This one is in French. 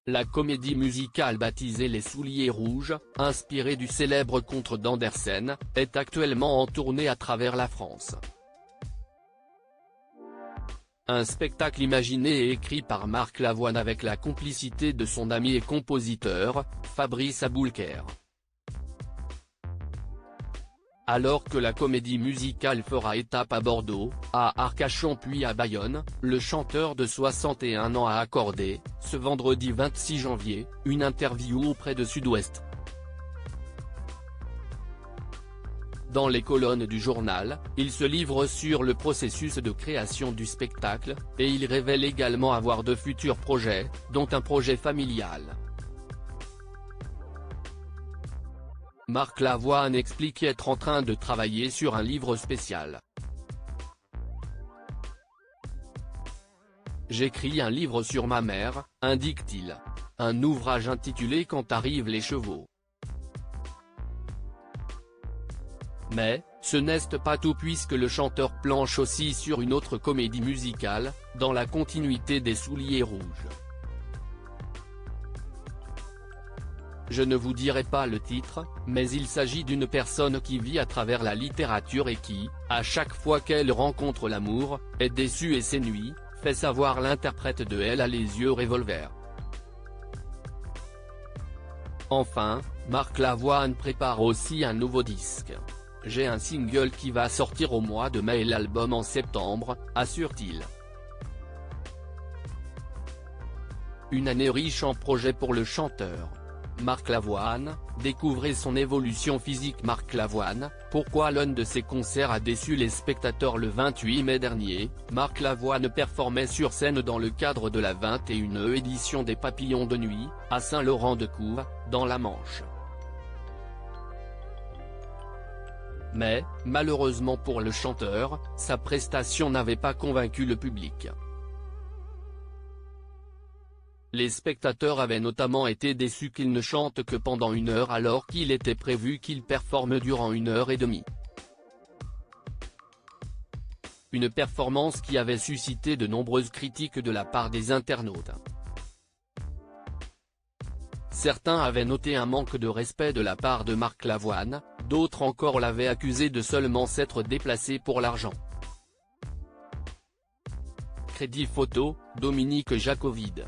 La comédie musicale baptisée Les Souliers Rouges, inspirée du célèbre conte d'Andersen, est actuellement en tournée à travers la France. Un spectacle imaginé et écrit par Marc Lavoine avec la complicité de son ami et compositeur, Fabrice Aboulker. Alors que la comédie musicale fera étape à Bordeaux, à Arcachon puis à Bayonne, le chanteur de 61 ans a accordé, ce vendredi 26 janvier, une interview auprès de Sud-Ouest. Dans les colonnes du journal, il se livre sur le processus de création du spectacle, et il révèle également avoir de futurs projets, dont un projet familial. Marc Lavoine explique être en train de travailler sur un livre spécial. « J'écris un livre sur ma mère, indique-t-il. Un ouvrage intitulé Quand arrivent les chevaux. Mais, ce n'est pas tout puisque le chanteur planche aussi sur une autre comédie musicale, dans la continuité des Souliers Rouges. Je ne vous dirai pas le titre, mais il s'agit d'une personne qui vit à travers la littérature et qui, à chaque fois qu'elle rencontre l'amour, est déçue et s'ennuie, fait savoir l'interprète de Elle a les yeux revolver. Enfin, Marc Lavoine prépare aussi un nouveau disque. J'ai un single qui va sortir au mois de mai et l'album en septembre, assure-t-il. Une année riche en projets pour le chanteur. Marc Lavoine, découvrez son évolution physique. Marc Lavoine, pourquoi l'un de ses concerts a déçu les spectateurs le 28 mai dernier, Marc Lavoine performait sur scène dans le cadre de la 21e édition des Papillons de Nuit, à Saint-Laurent-de-Couve, dans la Manche. Mais, malheureusement pour le chanteur, sa prestation n'avait pas convaincu le public. Les spectateurs avaient notamment été déçus qu'il ne chante que pendant 1 heure alors qu'il était prévu qu'il performe durant 1h30. Une performance qui avait suscité de nombreuses critiques de la part des internautes. Certains avaient noté un manque de respect de la part de Marc Lavoine, d'autres encore l'avaient accusé de seulement s'être déplacé pour l'argent. Crédit photo, Dominique Jacovide.